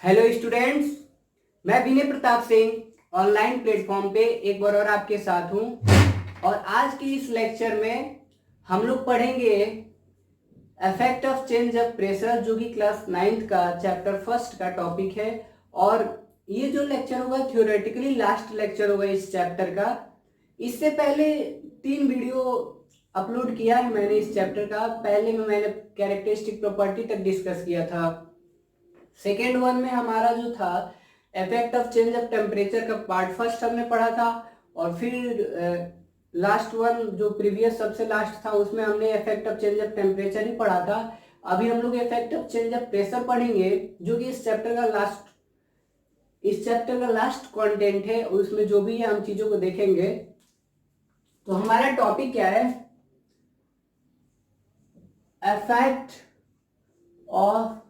Hello students, मैं विनय Pratap Singh online platform पे एक बार और आपके साथ हूँ। और आज की इस लेक्चर में हम लोग पढ़ेंगे effect of change of pressure, जो कि क्लास 9th का चैप्टर फर्स्ट का टॉपिक है। और ये जो लेक्चर होगा थ्योरेटिकली लास्ट लेक्चर होगा इस चैप्टर का। इससे पहले 3 वीडियो अपलोड किया है मैंने इस चैप्टर का। पहले में मैंने कैरेक्टरिस्टिक प्रॉपर्टी तक डिस्कस किया था। सेकेंड वन में हमारा जो था effect of change of temperature का पार्ट फर्स्ट हमने पढ़ा था। और फिर लास्ट वन जो प्रीवियस सबसे लास्ट था उसमें हमने effect of change of temperature ही पढ़ा था। अभी हम लोग effect of change of pressure पढ़ेंगे, जो कि इस चैप्टर का लास्ट कंटेंट है। उसमें जो भी है हम चीजों को देखेंगे। तो हमारा टॉपिक क्या है? Effect of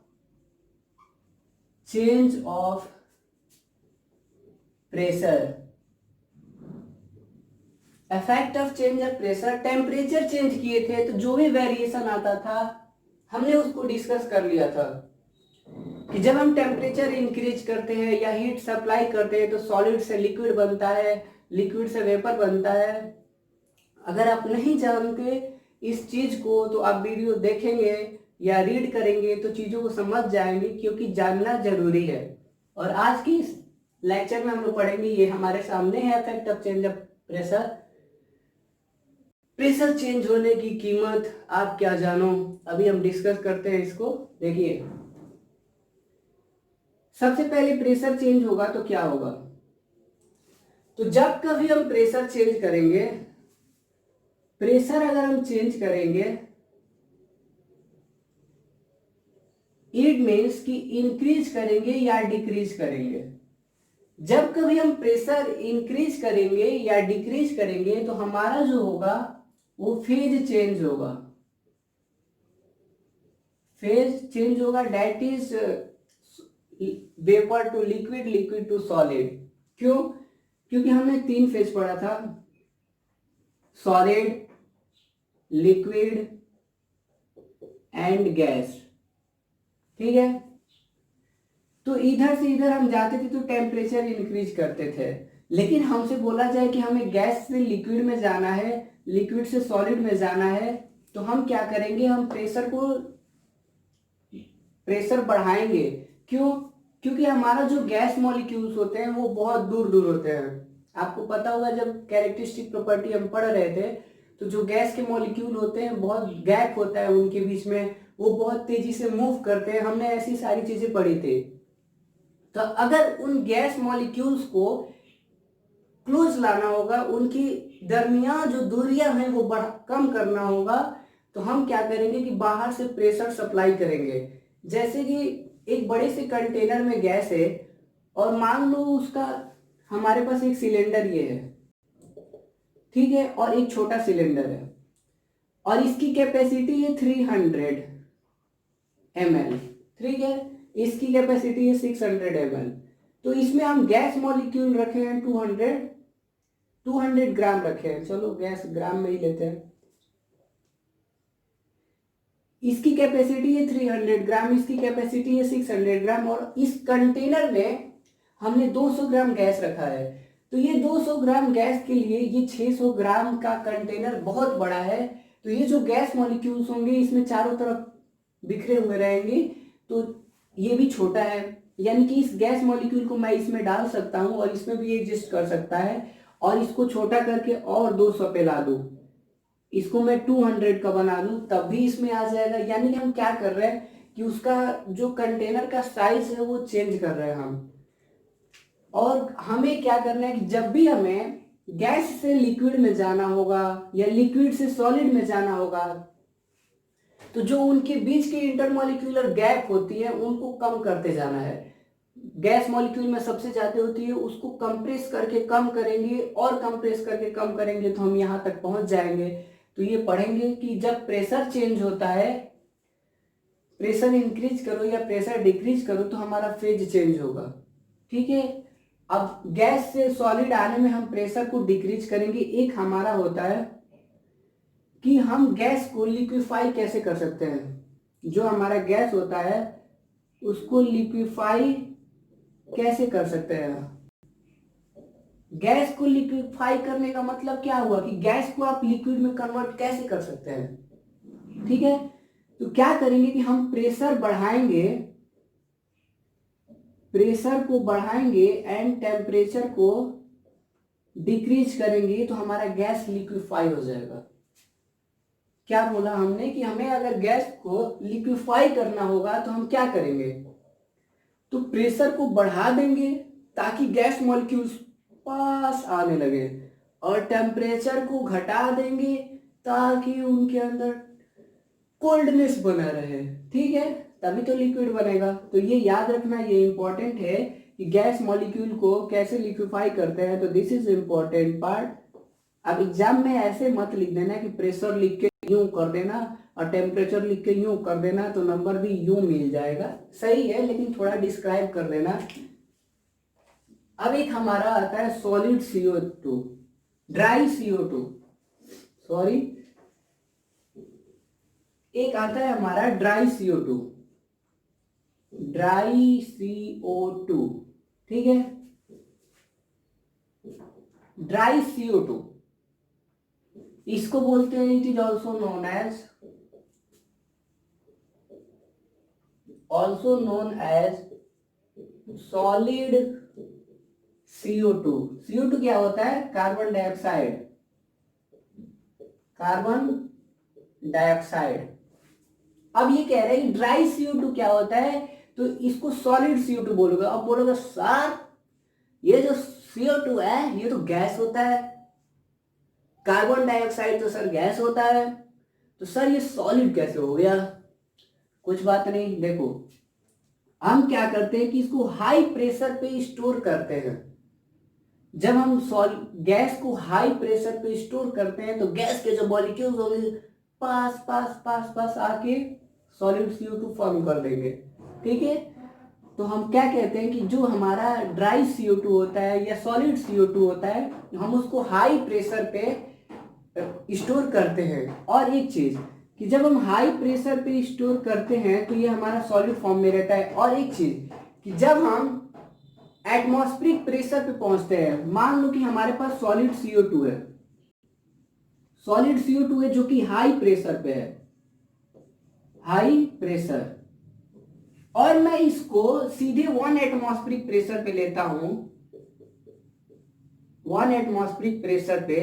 change of pressure. Effect of change of pressure, temperature change किए थे तो जो भी वेरिएशन आता था हमने उसको डिस्कस कर लिया था कि जब हम टेम्परेचर इंक्रीज करते हैं या हीट सप्लाई करते हैं तो सॉलिड से लिक्विड बनता है, लिक्विड से वेपर बनता है। अगर आप नहीं जानते इस चीज को तो आप वीडियो देखेंगे या रीड करेंगे तो चीजों को समझ जाएंगे, क्योंकि जानना जरूरी है। और आज की इस लेक्चर में हम लोग पढ़ेंगे, ये हमारे सामने है effect of change of pressure. Pressure change होने की कीमत आप क्या जानो, अभी हम डिस्कस करते हैं इसको। देखिए, सबसे पहले प्रेशर चेंज होगा तो क्या होगा? तो जब कभी हम प्रेशर चेंज करेंगे, प्रेशर अगर हम चेंज करेंगे, इट मीन्स कि इंक्रीज करेंगे या डिक्रीज करेंगे। जब कभी हम प्रेशर इंक्रीज करेंगे या डिक्रीज करेंगे तो हमारा जो होगा वो फेज चेंज होगा। फेज चेंज होगा, that is vapour to liquid, liquid to solid. क्यों? क्योंकि हमने 3 फेज पढ़ा था, सॉलिड, लिक्विड एंड गैस। ठीक है, तो इधर से इधर हम जाते थे तो टेम्परेचर इंक्रीज करते थे। लेकिन हमसे बोला जाए कि हमें गैस से लिक्विड में जाना है, लिक्विड से सॉलिड में जाना है, तो हम क्या करेंगे? हम प्रेशर बढ़ाएंगे। क्यों? क्योंकि हमारा जो गैस मॉलिक्यूल्स होते हैं वो बहुत दूर दूर होते हैं। आपको पता होगा, जब कैरेक्टरिस्टिक प्रॉपर्टी हम पढ़ रहे थे तो जो गैस के मॉलिक्यूल होते हैं बहुत गैप होता है उनके बीच में, वो बहुत तेजी से मूव करते हैं। हमने ऐसी सारी चीजें पढ़ी थी। तो अगर उन गैस मॉलिक्यूल्स को क्लोज लाना होगा, उनकी दरमियान जो दूरियां हैं वो कम करना होगा, तो हम क्या करेंगे कि बाहर से प्रेशर सप्लाई करेंगे। जैसे कि एक बड़े से कंटेनर में गैस है और मान लो उसका हमारे पास एक सिलेंडर ये है, ठीक है, और एक छोटा सिलेंडर है और इसकी कैपेसिटी है 300 ml। ठीक है, इसकी कैपेसिटी है 600 ml। तो इसमें हम गैस मॉलिक्यूल रखे हैं 200 ग्राम रखे हैं। चलो गैस ग्राम में ही लेते हैं। इसकी कैपेसिटी है 300 ग्राम, इसकी कैपेसिटी है 600 ग्राम, और इस कंटेनर में हमने 200 ग्राम गैस रखा है। तो ये 200 ग्राम गैस के लिए ये 600 ग्राम का कंटेनर बहुत बड़ा है। तो ये जो गैस मॉलिक्यूल्स होंगे इसमें चारों तरफ बिखरे हुए रहेंगे, तो ये भी छोटा है। यानी कि इस गैस मॉलिक्यूल को मैं इसमें डाल सकता हूं और इसमें भी एग्जिस्ट कर सकता है, और इसको छोटा करके और 200 पे ला दूं, इसको मैं 200 का बना दूं, तब भी इसमें आ जाएगा। यानी कि हम क्या कर रहे हैं कि उसका जो कंटेनर का साइज है वो चेंज कर रहे हैं हम। और हमें क्या करना है कि जब भी हमें गैस से लिक्विड में जाना होगा या लिक्विड से सॉलिड में जाना होगा, तो जो उनके बीच की इंटरमॉलिक्यूलर गैप होती है उनको कम करते जाना है। गैस मॉलिक्यूल में सबसे ज्यादा होती है, उसको कंप्रेस करके कम करेंगे और कंप्रेस करके कम करेंगे तो हम यहां तक पहुंच जाएंगे। तो ये पढ़ेंगे कि जब प्रेशर चेंज होता है, प्रेशर इंक्रीज करो या प्रेशर डिक्रीज करो तो हमारा फेज चेंज होगा। ठीक है, अब गैस से सॉलिड आने में हम प्रेशर को डिक्रीज करेंगे। एक हमारा होता है कि हम गैस को लिक्विफाई कैसे कर सकते हैं। जो हमारा गैस होता है उसको लिक्विफाई कैसे कर सकते हैं? गैस को लिक्विफाई करने का मतलब क्या हुआ कि गैस को आप लिक्विड में कन्वर्ट कैसे कर सकते हैं? ठीक है, तो क्या करेंगे कि हम प्रेशर बढ़ाएंगे, प्रेशर को बढ़ाएंगे एंड टेम्परेचर को डिक्रीज करेंगे तो हमारा गैस लिक्विफाई हो जाएगा। क्या बोला हमने कि हमें अगर गैस को लिक्विफाई करना होगा तो हम क्या करेंगे, तो प्रेशर को बढ़ा देंगे ताकि गैस मॉलिक्यूल्स पास आने लगे, और टेम्परेचर को घटा देंगे ताकि उनके अंदर कोल्डनेस बना रहे। ठीक है, तभी तो लिक्विड बनेगा। तो ये याद रखना, ये इंपॉर्टेंट है कि गैस मॉलिक्यूल को कैसे लिक्विफाई करते हैं। तो दिस इज इम्पोर्टेंट पार्ट। अब एग्जाम में ऐसे मत लिख देना कि प्रेशर लिख के यूं कर देना और टेम्परेचर लिख के यूं कर देना तो नंबर भी यूं मिल जाएगा। सही है, लेकिन थोड़ा डिस्क्राइब कर देना। अब एक हमारा आता है solid CO2, dry CO2, sorry, एक आता है हमारा ड्राई CO2, ड्राई CO2। ठीक है, ड्राई CO2 इसको बोलते हैं, it is also known as solid CO2। CO2 क्या होता है? Carbon dioxide, carbon dioxide. अब ये कह रहे हैं ड्राई CO2 क्या होता है, तो इसको सॉलिड CO2 बोलोगे। अब बोलोगे सर ये जो CO2 है ये तो गैस होता है, कार्बन डाइऑक्साइड तो सर गैस होता है, तो सर ये सॉलिड कैसे हो गया? कुछ बात नहीं, देखो हम क्या करते हैं कि इसको हाई प्रेशर पे स्टोर करते हैं। जब हम गैस को हाई प्रेशर पे स्टोर करते हैं तो गैस के जो मॉलिक्यूल्स होंगे पास पास पास पास आके सॉलिड CO2 फॉर्म कर देंगे। ठीक है, तो हम क्या कहते हैं कि जो हमारा ड्राई CO2 होता है या सॉलिड CO2 होता है, हम उसको हाई प्रेशर पे स्टोर करते हैं। और एक चीज कि जब हम हाई प्रेशर पे स्टोर करते हैं तो ये हमारा सॉलिड फॉर्म में रहता है। और एक चीज कि जब हम एटमॉस्फेरिक प्रेशर पे पहुंचते हैं, मान लो कि हमारे पास सॉलिड CO2 है, सॉलिड CO2 है जो कि हाई प्रेशर पे है, हाई प्रेशर, और मैं इसको सीधे 1 एटमॉस्फेरिक प्रेशर पे लेता हूं, 1 एटमॉस्फेरिक प्रेशर पे।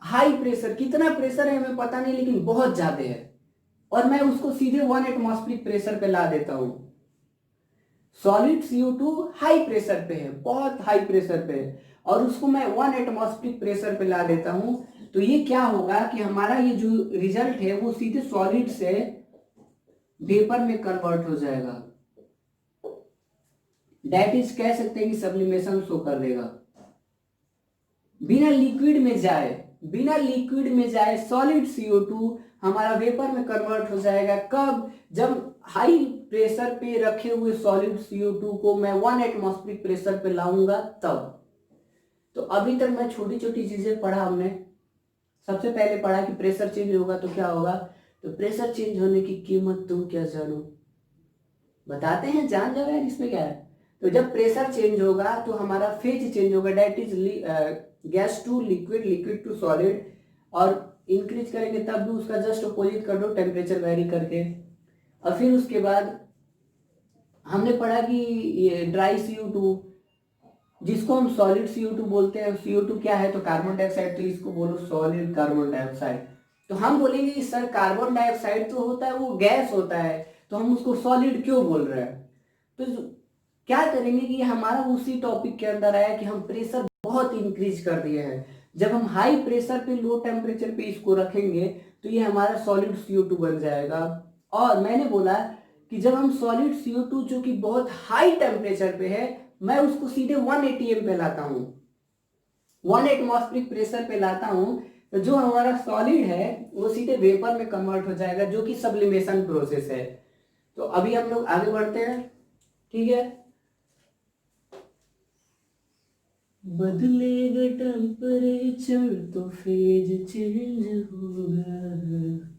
हाई प्रेशर, कितना प्रेशर है हमें पता नहीं लेकिन बहुत ज्यादा है, और मैं उसको सीधे 1 एटमॉस्फेरिक प्रेशर पे ला देता हूं। सॉलिड CO2 हाई प्रेशर पे है, बहुत हाई प्रेशर पे है, और उसको मैं 1 एटमॉस्फेरिक प्रेशर पे ला देता हूं। तो ये क्या होगा कि हमारा ये जो रिजल्ट है वो सीधे सॉलिड से वेपर में कन्वर्ट हो जाएगा। दैट इज कह सकते हैं कि सब्लिमेशन शो कर देगा। बिना लिक्विड में जाए, बिना लिक्विड में जाए सॉलिड CO2 हमारा वेपर में कन्वर्ट हो जाएगा। कब? जब हाई प्रेशर पे रखे हुए सॉलिड CO2 को मैं 1 एटमॉस्फेरिक प्रेशर पे लाऊंगा तब। तो अभी तक मैं छोटी छोटी चीजें पढ़ा हमने। सबसे पहले पढ़ा कि प्रेशर चेंज होगा तो क्या होगा, तो प्रेशर चेंज होने की कीमत तुम क्या जानो, बताते हैं, जान जाओ यार, इसमें क्या है। तो जब प्रेशर चेंज होगा तो हमारा फेज चेंज होगा, that is gas to liquid, liquid to solid, और इंक्रीज करेंगे तब भी उसका जस्ट अपोजिट कर दो टेम्परेचर वेरी करके। और फिर उसके बाद हमने पढ़ा कि ये ड्राई CO2 जिसको हम सॉलिड CO2 बोलते हैं, CO2 क्या है तो कार्बन डाइऑक्साइड, तो इसको बोलो सॉलिड कार्बन डाइऑक्साइड। तो हम बोलेंगे कि सर कार्बन डाइऑक्साइड तो होता है वो गैस होता है, तो हम उसको सॉलिड क्यों बोल रहे हैं? तो क्या करेंगे कि हमारा उसी टॉपिक के अंदर आया कि हम प्रेशर बहुत इंक्रीज कर दिए हैं। जब हम हाई प्रेशर पे लो टेम्परेचर पे इसको रखेंगे तो ये हमारा सॉलिड CO2 बन जाएगा। और मैंने बोला कि जब हम सॉलिड CO2 जो कि बहुत हाई टेम्परेचर पे है, मैं उसको सीधे 1 ATM पे लाता हूँ, 1 एटमॉस्फेरिक प्रेशर पे लाता हूँ, तो जो हमारा सॉलिड है वो सीधे वेपर में कन्वर्ट हो जाएगा, जो कि सब्लिमेशन प्रोसेस है। तो अभी हम लोग आगे बढ़ते हैं। ठीक है, बदलेगा टेम्परेचर तो फेज चेंज होगा।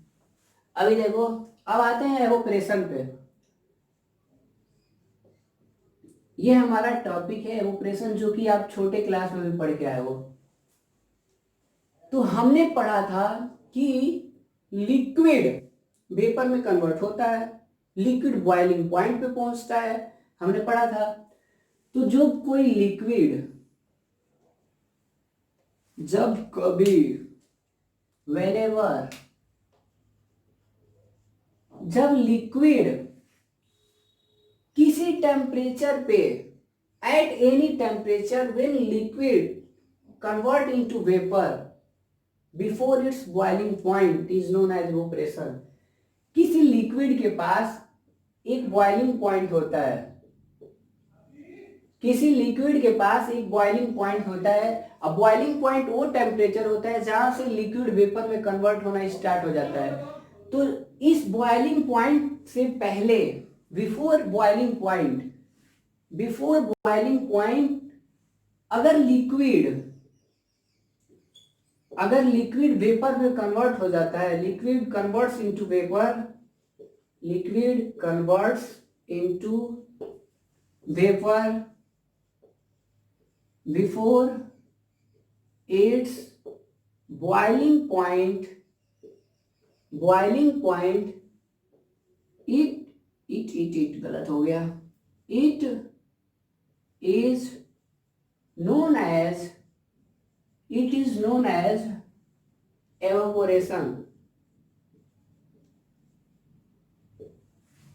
अभी देखो, अब आते हैं एवोप्रेशन पे। ये हमारा टॉपिक है एवोप्रेशन, जो कि आप छोटे क्लास में भी पढ़ के आए हो। तो हमने पढ़ा था कि लिक्विड वेपर में कन्वर्ट होता है, लिक्विड बॉइलिंग पॉइंट पे पहुंचता है, हमने पढ़ा था। तो जो कोई लिक्विड जब कभी whenever जब लिक्विड किसी टेम्परेचर पे at any temperature when liquid convert into vapour before its boiling point is known as evaporation. किसी लिक्विड के पास एक बॉइलिंग पॉइंट होता है, किसी लिक्विड के पास एक बॉइलिंग पॉइंट होता है। अब बॉइलिंग पॉइंट वो टेम्परेचर होता है जहां से लिक्विड वेपर में कन्वर्ट होना स्टार्ट हो जाता है। तो इस बॉइलिंग पॉइंट से पहले, बिफोर बॉइलिंग पॉइंट अगर लिक्विड वेपर में कन्वर्ट हो जाता है, liquid converts into vapour before its boiling point it गलत हो गया, it is known as evaporation.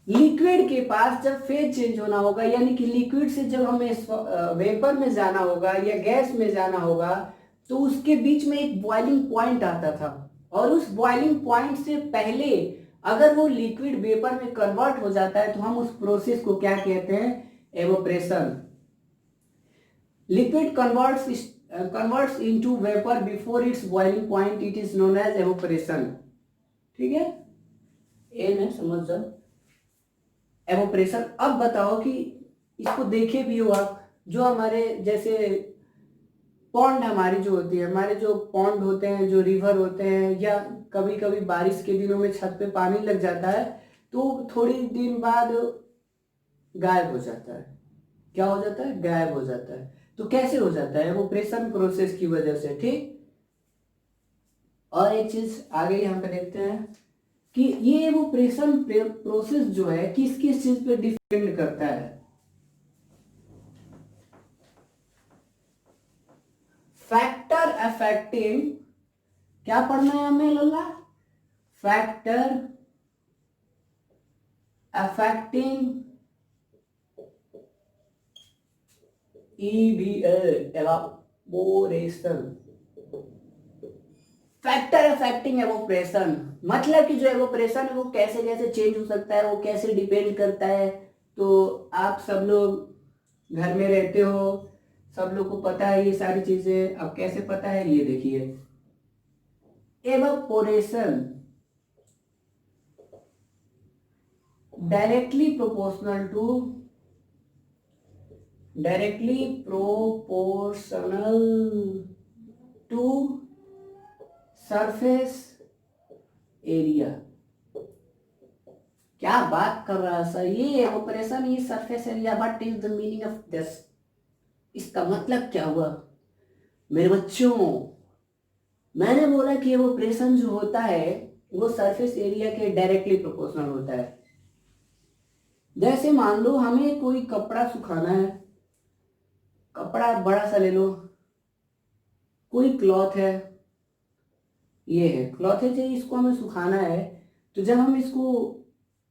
Liquid के पास जब फेज चेंज होना होगा, यानी कि लिक्विड से जब हमें वेपर में जाना होगा या गैस में जाना होगा, तो उसके बीच में एक बॉइलिंग पॉइंट आता था, और उस बॉइलिंग पॉइंट से पहले अगर वो लिक्विड वेपर में कन्वर्ट हो जाता है तो हम उस प्रोसेस को क्या कहते हैं? Evaporation. Liquid converts into vapour before its boiling point, it is known as evaporation. ठीक है, ए में समझ जाओ एवोप्रेशन। अब बताओ कि इसको देखे भी हो आप, जो हमारे जैसे पॉन्ड हमारी जो होती है, हमारे जो पॉन्ड होते हैं, जो रिवर होते हैं, या कभी कभी बारिश के दिनों में छत पे पानी लग जाता है तो थोड़ी दिन बाद गायब हो जाता है। क्या हो जाता है? गायब हो जाता है। तो कैसे हो जाता है? एवोप्रेशन प्रोसेस की वजह से। ठीक, और एक चीज आगे यहाँ पे देखते हैं कि ये एवोप्रेशन प्रोसेस जो है किस किस चीज पे डिपेंड करता है। फैक्टर अफेक्टिंग, क्या पढ़ना है हमें लल्ला? Factor affecting evaporation. Factor affecting evaporation मतलब कि जो एवोप्रेशन है वो कैसे कैसे चेंज हो सकता है, वो कैसे डिपेंड करता है। तो आप सब लोग घर में रहते हो, सब लोग को पता है ये सारी चीजें। अब कैसे पता है ये देखिए, evaporation directly proportional to surface area. क्या बात कर रहा है सर, ये एवोपरेशन, ये surface area. What is the meaning of this? इसका मतलब क्या हुआ मेरे बच्चों? मैंने बोला कि एवोपरेशन जो होता है वो सरफेस एरिया के डायरेक्टली प्रोपोर्शनल होता है। जैसे मान लो हमें कोई कपड़ा सुखाना है, कपड़ा बड़ा सा ले लो, कोई क्लॉथ है, ये है क्लॉथ है, चाहिए इसको हमें सुखाना है। तो जब हम इसको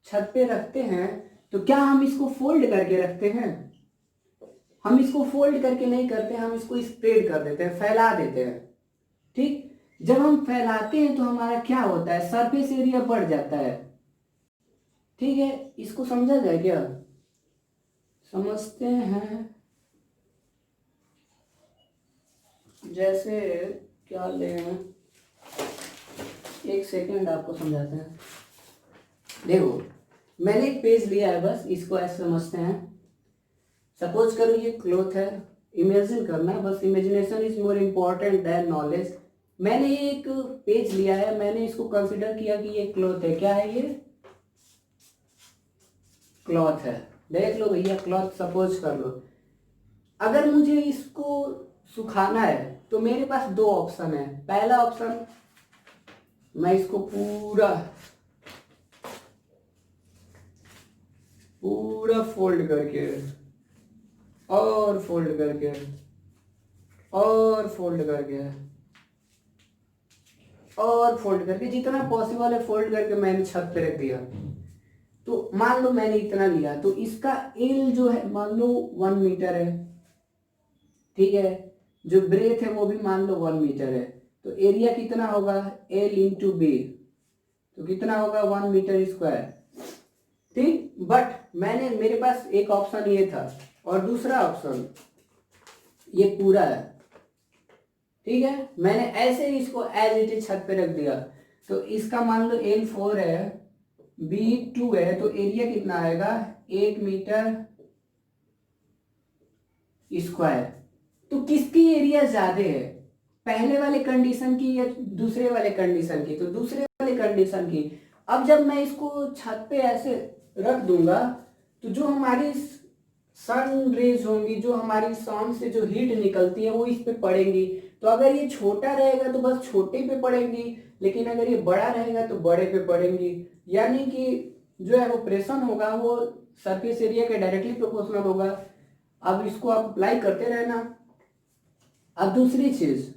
छत पे रखते हैं तो क्या हम इसको फोल्ड करके रखते हैं? हम इसको फोल्ड करके नहीं करते, हम इसको स्प्रेड कर देते हैं, फैला देते हैं। ठीक, जब हम फैलाते हैं तो हमारा क्या होता है? सरफेस एरिया बढ़ जाता है। ठीक है, इसको समझा जाए क्या? समझते हैं। जैसे क्या लें, एक सेकंड आपको समझाते हैं। देखो, मैंने एक पेज लिया है, बस इसको ऐसे समझते हैं। सपोज करो ये क्लॉथ है, इमेजिन करना, बस imagination is more important then knowledge. मैंने एक पेज लिया है, मैंने इसको कंसिडर किया कि ये क्लॉथ है। क्या है ये? क्लॉथ है। देख लो भैया, क्लॉथ सपोज कर लो। अगर मुझे इसको सुखाना है तो मेरे पास दो ऑप्शन है। पहला ऑप्शन, मैं इसको पूरा पूरा फोल्ड करके और फोल्ड करके और फोल्ड करके और फोल्ड करके जितना पॉसिबल है फोल्ड करके मैंने छत पे रख दिया। तो मान लो मैंने इतना लिया, तो इसका एल जो है मान लो 1 मीटर है, ठीक है। जो ब्रेथ है वो भी मान लो 1 मीटर है। तो एरिया कितना होगा, एल इंटू बी, तो कितना होगा 1 मीटर स्क्वायर, ठीक। बट मेरे पास एक ऑप्शन ये था और दूसरा ऑप्शन ये पूरा है, ठीक है। मैंने ऐसे ही इसको एज इट इज छत पे रख दिया। तो इसका मान लो एल 4 है, बी 2 है, तो एरिया कितना आएगा 8 मीटर स्क्वायर। तो किसकी एरिया ज्यादा है, पहले वाले कंडीशन की या दूसरे वाले कंडीशन की? तो दूसरे वाले कंडीशन की। अब जब मैं इसको छत पे ऐसे रख दूंगा तो जो हमारी सन रेज होंगी, जो हमारी सन से जो हीट निकलती है वो इस पे पड़ेंगी। तो अगर ये छोटा रहेगा तो बस छोटे पे पड़ेंगी, लेकिन अगर ये बड़ा रहेगा तो बड़े पे पड़ेंगी। यानी कि जो है वो प्रेशर होगा वो सरफेस एरिया के डायरेक्टली प्रोपोर्शनल होगा। अब इसको आप अप्लाई करते रहना। अब दूसरी चीज,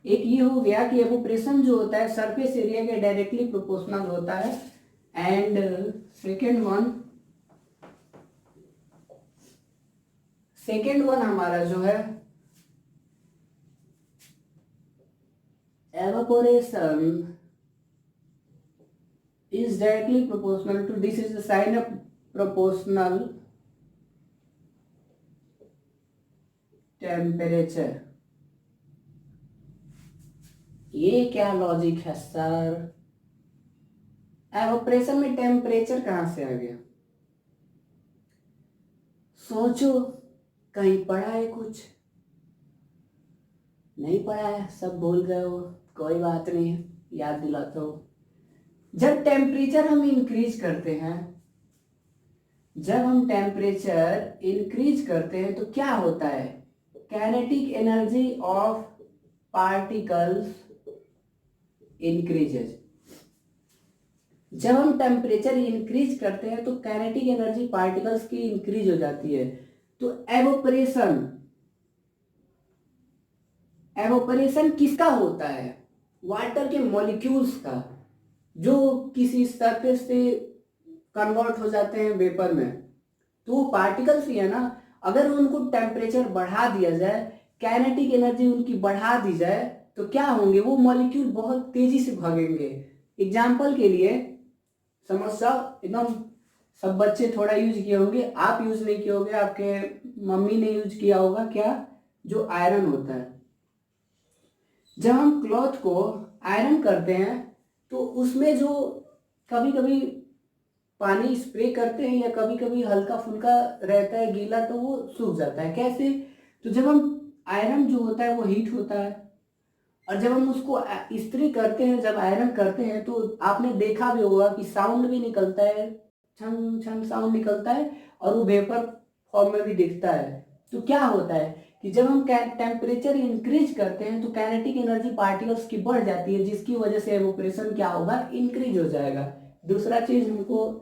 एक ये हो गया कि एवोप्रेशन जो होता है सरफेस एरिया के डायरेक्टली प्रोपोर्शनल होता है। एंड सेकेंड वन हमारा जो है evaporation is directly proportional to, this is the sign of proportional temperature। ये क्या लॉजिक है सर, एवोप्रेशन में टेम्परेचर कहां से आ गया? सोचो, कहीं पढ़ा है कुछ? नहीं पढ़ा है, सब भूल गए हो, कोई बात नहीं, याद दिलाता हूं। जब टेम्परेचर हम इंक्रीज करते हैं, जब हम टेम्परेचर इंक्रीज करते हैं तो क्या होता है, kinetic energy of particles increases. जब हम टेम्परेचर इंक्रीज करते हैं तो काइनेटिक एनर्जी पार्टिकल्स की इंक्रीज हो जाती है। तो एवोपरेशन किसका होता है, वाटर के मॉलिक्यूल्स का, जो किसी सरफेस से कन्वर्ट हो जाते हैं वेपर में। तो वो पार्टिकल्स ही है ना। अगर उनको टेम्परेचर बढ़ा दिया जाए, काइनेटिक एनर्जी उनकी बढ़ा दी जाए, तो क्या होंगे, वो मॉलिक्यूल बहुत तेजी से भागेंगे। एग्जाम्पल के लिए समस्या एकदम सब बच्चे थोड़ा यूज किए होंगे, आप यूज नहीं किए होंगे, आपके मम्मी ने यूज किया होगा, क्या, जो आयरन होता है। जब हम क्लॉथ को आयरन करते हैं तो उसमें जो कभी कभी पानी स्प्रे करते हैं या कभी कभी हल्का फुल्का रहता है गीला, तो वो सूख जाता है। कैसे? तो जब हम आयरन जो होता है वो हीट होता है, और जब हम उसको इस्त्री करते हैं, जब आयरन करते हैं, तो आपने देखा भी होगा कि साउंड भी निकलता है, छन छन साउंड निकलता है, और वो वेपर फॉर्म में भी दिखता है। तो क्या होता है कि जब हम टेम्परेचर इंक्रीज करते हैं तो काइनेटिक एनर्जी पार्टिकल्स की बढ़ जाती है, जिसकी वजह से एवोपरेशन क्या होगा, इंक्रीज हो जाएगा। दूसरा चीज हमको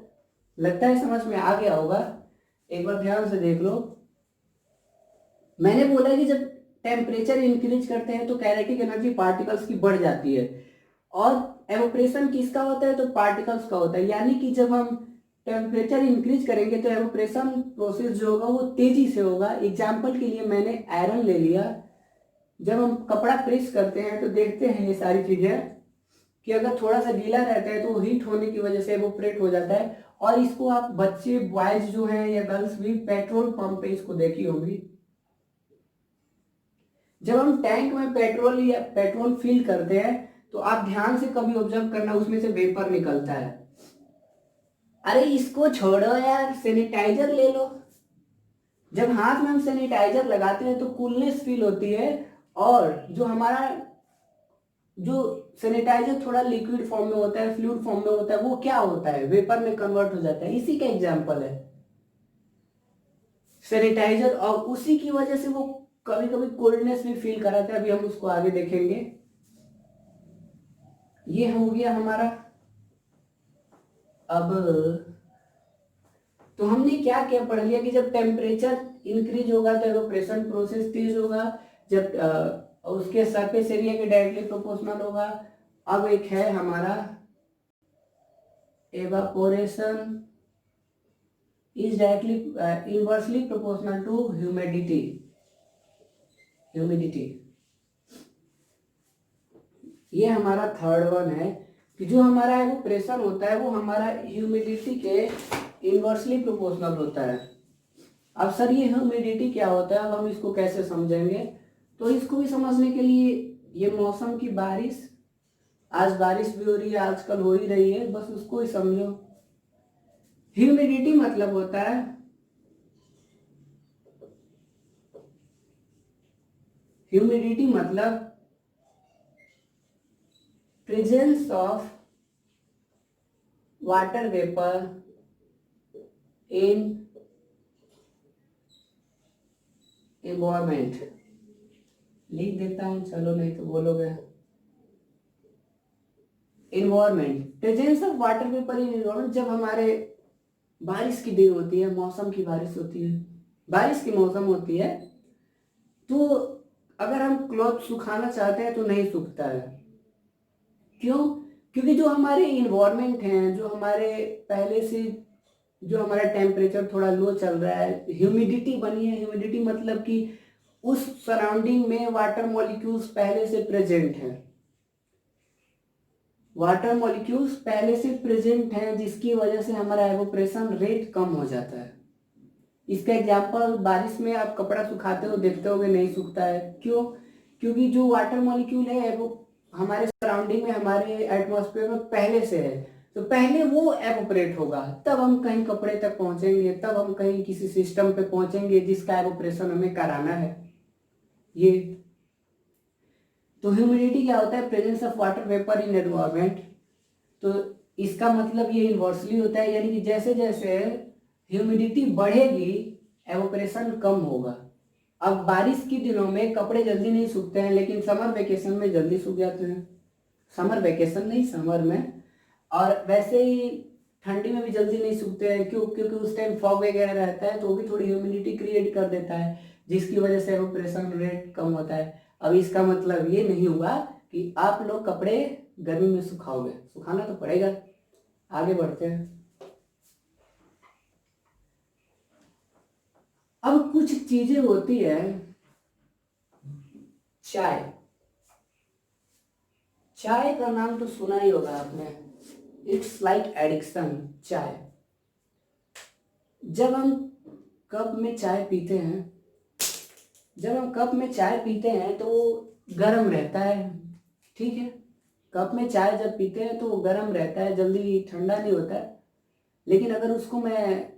लगता है समझ में आ गया होगा, एक बार ध्यान से देख लो। मैंने बोला कि जब टेम्परेचर इंक्रीज करते हैं तो काइनेटिक एनर्जी पार्टिकल्स की बढ़ जाती है, और एवोपरेशन किसका होता है, तो पार्टिकल्स का होता है। यानी कि जब हम टेम्परेचर इंक्रीज करेंगे तो एवोपरेशन प्रोसेस जो होगा वो तेजी से होगा। एग्जाम्पल के लिए मैंने आयरन ले लिया। जब हम कपड़ा प्रेस करते हैं तो देखते हैं ये सारी चीजें कि अगर थोड़ा सा गीला रहता है तो हीट होने की वजह से एवोपरेट हो जाता है। और इसको आप बच्चे बॉयज जो हैं या गर्ल्स भी पेट्रोल पंप पे इसको देखी होगी। जब हम टैंक में पेट्रोल या पेट्रोल फिल करते हैं तो आप ध्यान से कभी ऑब्जर्व करना, उसमें से वेपर निकलता है। अरे इसको छोड़ो यार, सैनिटाइजर ले लो। जब हाथ में हम सैनिटाइजर लगाते हैं तो कूलनेस फील होती है, और जो हमारा जो सैनिटाइजर थोड़ा लिक्विड फॉर्म में होता है, फ्लूइड फॉर्म में होता है, वो क्या होता है, वेपर में कन्वर्ट हो जाता है। इसी का एग्जाम्पल है। सैनिटाइजर, और उसी की वजह से वो कभी कभी कोल्डनेस भी फील कराता है। अभी हम उसको आगे देखेंगे। ये हो गया हमारा। अब तो हमने क्या क्या पढ़ लिया कि जब टेम्परेचर इंक्रीज होगा तो एवोप्रेशन प्रोसेस तेज होगा, जब उसके सरफेस एरिया के डायरेक्टली प्रोपोर्शनल होगा। अब एक है हमारा evaporation is directly inversely proportional to humidity. ये हमारा थर्ड वन है कि जो हमारा एवोप्रेशन होता है वो हमारा ह्यूमिडिटी के इनवर्सली प्रोपोर्शनल होता है। अब सर ये ह्यूमिडिटी क्या होता है, अब हम इसको कैसे समझेंगे? तो इसको भी समझने के लिए ये मौसम की बारिश, आज बारिश भी हो रही है, आजकल हो ही रही है, बस उसको ही समझो। ह्यूमिडिटी मतलब होता है presence of water vapour in environment. लिख देता हूं, चलो नहीं तो बोलोगे। Environment, presence of water vapour in environment, जब हमारे बारिश की दिन होती है, मौसम की बारिश होती है, बारिश की मौसम होती है, तो अगर हम क्लॉथ सुखाना चाहते हैं तो नहीं सूखता है। क्यों? क्योंकि जो हमारे इन्वायरमेंट हैं, जो हमारे पहले से जो हमारा टेम्परेचर थोड़ा लो चल रहा है, ह्यूमिडिटी बनी है। ह्यूमिडिटी मतलब कि उस सराउंडिंग में वाटर मॉलिक्यूल्स पहले से प्रेजेंट हैं, वाटर मॉलिक्यूल्स पहले से प्रेजेंट हैं, जिसकी वजह से हमारा एवोप्रेशन रेट कम हो जाता है। इसका एग्जांपल, बारिश में आप कपड़ा सुखाते हो, देखते होगे नहीं सूखता है। क्यों? क्योंकि जो वाटर मॉलिक्यूल है वो हमारे सराउंडिंग में, हमारे एटमॉस्फेयर में पहले से है, तो पहले वो एवोपरेट होगा, तब हम कहीं कपड़े तक पहुंचेंगे, तब हम कहीं किसी सिस्टम पे पहुंचेंगे जिसका एवोपरेशन हमें कराना है। ये तो ह्यूमिडिटी क्या होता है? Presence of water vapour in environment. तो इसका मतलब ये इन्वर्सली होता है, यानी कि जैसे जैसे ह्यूमिडिटी बढ़ेगी एवोपरेशन कम होगा। अब बारिश के दिनों में कपड़े जल्दी नहीं सूखते हैं, लेकिन समर वेकेशन में जल्दी सूख जाते हैं। समर वेकेशन नहीं, समर में। और वैसे ही ठंडी में भी जल्दी नहीं सूखते हैं। क्यों? क्योंकि उस टाइम फॉग वगैरह रहता है, तो वो भी थोड़ी ह्यूमिडिटी क्रिएट कर देता है, जिसकी वजह से एवोपरेशन रेट कम होता है। अब इसका मतलब ये नहीं हुआ कि आप लोग कपड़े गर्मी में सुखाओगे, सुखाना तो पड़ेगा। आगे बढ़ते हैं। अब कुछ चीजें होती है, चाय। चाय का नाम तो सुना ही होगा आपने। इट्स लाइक एडिक्शन, चाय। जब हम कप में चाय पीते हैं, तो वो गर्म रहता है, ठीक है। कप में चाय जब पीते हैं तो वो गर्म रहता है, जल्दी ठंडा नहीं होता है। लेकिन अगर उसको मैं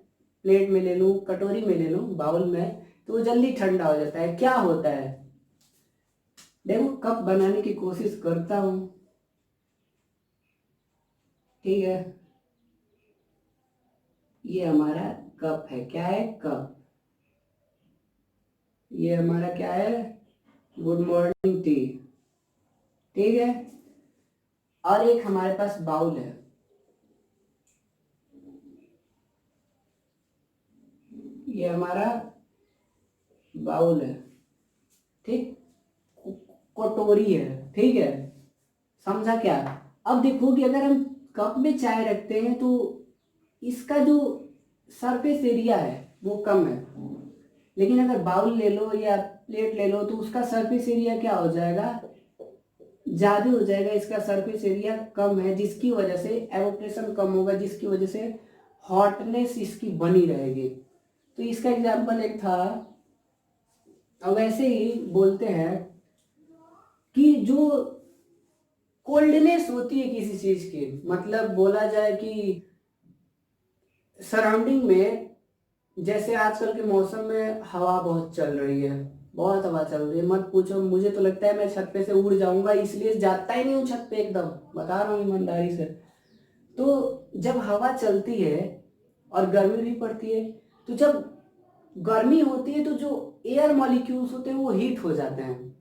प्लेट में ले लूँ, कटोरी में ले लूँ, बाउल में, तो वो जल्दी ठंडा हो जाता है। क्या होता है? देखो, कप बनाने की कोशिश करता हूँ, ठीक है। ये हमारा कप है, क्या है? कप। ये हमारा क्या है? गुड मॉर्निंग टी, ठीक है। और एक हमारे पास बाउल है, ये हमारा बाउल है, ठीक। कटोरी है, ठीक है। समझा क्या? अब देखो कि अगर हम कप में चाय रखते हैं तो इसका जो सरफेस एरिया है वो कम है, लेकिन अगर बाउल ले लो या प्लेट ले लो तो उसका सरफेस एरिया क्या हो जाएगा? ज़्यादा हो जाएगा। इसका सरफेस एरिया कम है, जिसकी वजह से एवोप्रेशन कम होगा, जिसकी वजह से हॉटनेस इसकी बनी रहेगी। तो इसका एग्जाम्पल एक था। अब वैसे ही बोलते हैं कि जो कोल्डनेस होती है किसी चीज़ की, मतलब बोला जाए कि सराउंडिंग में, जैसे आजकल के मौसम में हवा बहुत चल रही है, बहुत हवा चल रही है, मत पूछो। मुझे तो लगता है मैं छत पे से उड़ जाऊंगा, इसलिए जाता ही नहीं हूँ छत पे, एकदम बता रहा हूँ ईमानदारी से। तो जब हवा चलती है और गर्मी भी पड़ती है, तो जब गर्मी होती है तो जो एयर मॉलिक्यूल्स होते हैं वो हीट हो जाते हैं,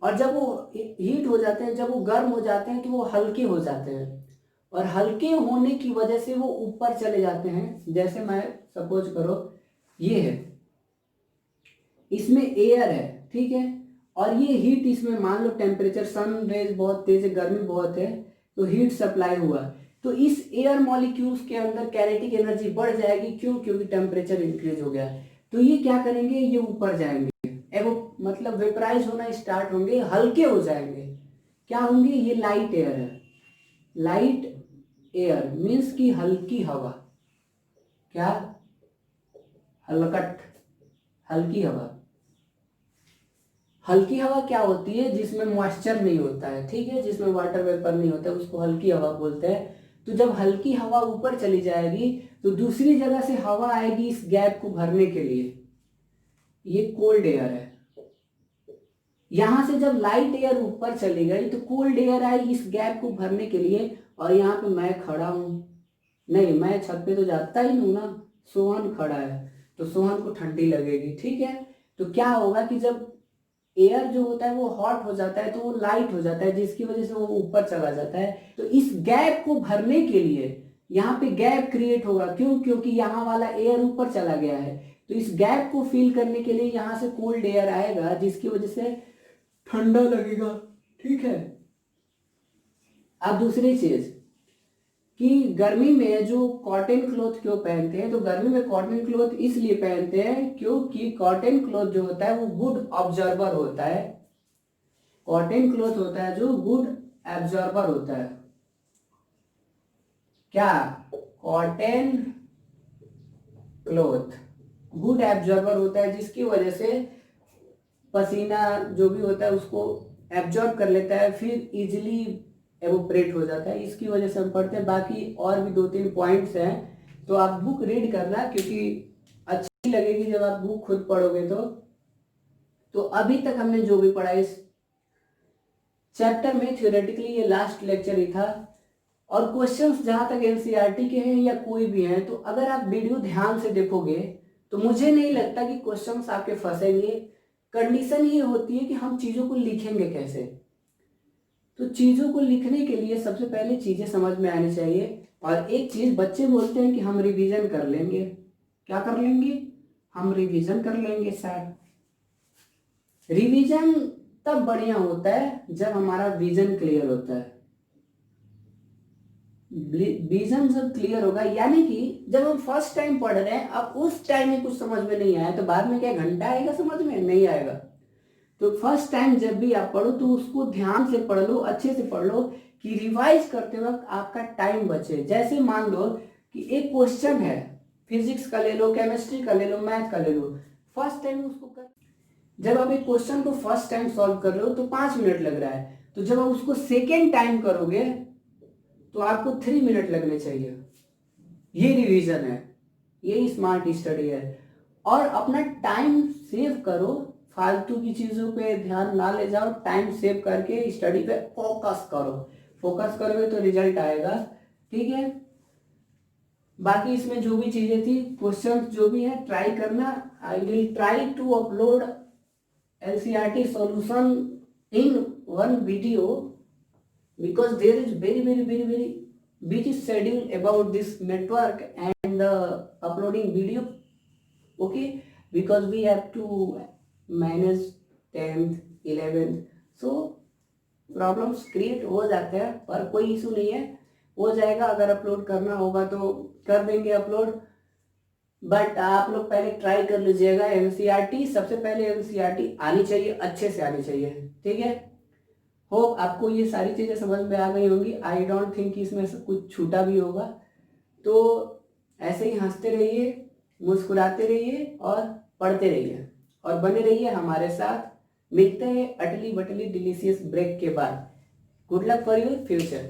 और जब वो हीट हो जाते हैं, जब वो गर्म हो जाते हैं तो वो हल्के हो जाते हैं, और हल्के होने की वजह से वो ऊपर चले जाते हैं। जैसे मैं सपोज करो ये है, इसमें एयर है, ठीक है, और ये हीट इसमें मान लो टेम्परेचर, सन रेज बहुत तेज है, गर्मी बहुत है, तो हीट सप्लाई हुआ, तो इस एयर मॉलिक्यूल्स के अंदर कैनेटिक एनर्जी बढ़ जाएगी। क्यों? क्योंकि टेम्परेचर इंक्रीज हो गया। तो ये क्या करेंगे, ये ऊपर जाएंगे, वो मतलब वेपराइज होना स्टार्ट होंगे, हल्के हो जाएंगे। क्या होंगे? ये लाइट एयर है। लाइट एयर मीन्स की हल्की हवा। क्या? हलकट, हल्की हवा। हल्की हवा क्या होती है? जिसमें मॉइस्चर नहीं होता है, ठीक है, जिसमें वाटर वेपर नहीं होता है, उसको हल्की हवा बोलते हैं। तो जब हल्की हवा ऊपर चली जाएगी तो दूसरी जगह से हवा आएगी इस गैप को भरने के लिए, ये कोल्ड एयर है। यहां से जब लाइट एयर ऊपर चली गई तो कोल्ड एयर आई इस गैप को भरने के लिए, और यहाँ पे मैं खड़ा हूं, नहीं मैं छत पे तो जाता ही नहीं ना, सोहन खड़ा है, तो सोहन को ठंडी लगेगी, ठीक है। तो क्या होगा कि जब एयर जो होता है वो हॉट हो जाता है तो वो लाइट हो जाता है, जिसकी वजह से वो ऊपर चला जाता है। तो इस गैप को भरने के लिए यहाँ पे गैप क्रिएट होगा। क्यों? क्योंकि यहाँ वाला एयर ऊपर चला गया है, तो इस गैप को फिल करने के लिए यहाँ से कोल्ड एयर आएगा, जिसकी वजह से ठंडा लगेगा, ठीक है। अब दूसरी चीज कि गर्मी में जो कॉटन क्लॉथ क्यों पहनते हैं, तो गर्मी में कॉटन क्लॉथ इसलिए पहनते हैं क्योंकि कॉटन क्लॉथ जो होता है वो गुड ऑब्जर्वर होता है। कॉटन क्लॉथ होता है जो गुड एब्जॉर्बर होता है। क्या? कॉटन क्लॉथ गुड एब्जॉर्बर होता है, जिसकी वजह से पसीना जो भी होता है उसको एब्जॉर्ब कर लेता है, फिर इजिली एवोपरेट हो जाता है। इसकी वजह से हम पढ़ते हैं। बाकी और भी 2-3 पॉइंट्स हैं, तो आप बुक रीड करना, क्योंकि अच्छी लगेगी जब आप बुक खुद पढ़ोगे। तो अभी तक हमने जो भी पढ़ा इस चैप्टर में थ्योरेटिकली ये लास्ट लेक्चर ही था, और क्वेश्चंस जहां तक एनसीईआरटी के हैं या कोई भी हैं, तो अगर आप वीडियो ध्यान से देखोगे तो मुझे नहीं लगता कि क्वेश्चंस आपके फंसेंगे। कंडीशन ये होती है कि हम चीज़ों को लिखेंगे कैसे। तो चीज़ों को लिखने के लिए सबसे पहले चीज़ें समझ में आनी चाहिए। और एक चीज़ बच्चे बोलते हैं कि हम रिवीजन कर लेंगे। क्या कर लेंगे? हम रिवीजन कर लेंगे सर। रिवीजन तब बढ़िया होता है जब हमारा विजन क्लियर होता है। विजन जब क्लियर होगा, यानी कि जब हम फर्स्ट टाइम पढ़ रहे हैं, अब उस टाइम में कुछ समझ में नहीं आया तो बाद में क्या घंटा आएगा समझ में? नहीं आएगा। तो फर्स्ट टाइम जब भी आप पढ़ो तो उसको ध्यान से पढ़ लो, अच्छे से पढ़ लो, कि रिवाइज करते वक्त आपका टाइम बचे। जैसे मान लो कि एक क्वेश्चन है, फिजिक्स का ले लो, केमिस्ट्री का ले लो, मैथ का ले लो, फर्स्ट टाइम उसको कर, जब आप एक क्वेश्चन को फर्स्ट टाइम सॉल्व कर रहे हो तो 5 मिनट लग रहा है, तो जब आप उसको सेकेंड टाइम करोगे तो आपको 3 मिनट लगने चाहिए। ये रिवीजन है, ये स्मार्ट स्टडी है। और अपना टाइम सेव करो, फालतू की चीजों पे ध्यान ना ले जाओ, टाइम सेव करके स्टडी पे फोकस करो। फोकस करोगे तो रिजल्ट आएगा, ठीक है। बाकी इसमें जो भी चीजें थी, क्वेश्चन जो भी है ट्राई करना। I will try to upload NCERT solution in one video, because there is very busy schedule about this network and the uploading video, okay, because we have to manage 10th 11th, so problems create हो जाते हैं, पर कोई issue नहीं है, हो जाएगा। अगर अपलोड करना होगा तो कर देंगे अपलोड, बट आप लोग पहले ट्राई कर लीजिएगा। एनसीईआरटी सबसे पहले एनसीईआरटी आनी चाहिए, अच्छे से आनी चाहिए, ठीक है। होप आपको ये सारी चीज़ें समझ में आ गई होंगी। आई डोंट थिंक इसमें से कुछ छूटा भी होगा। तो ऐसे ही हंसते रहिए, मुस्कुराते रहिए और पढ़ते रहिए, और बने रहिए हमारे साथ। मिलते हैं अटली बटली डिलीशियस ब्रेक के बाद। Good luck for your future.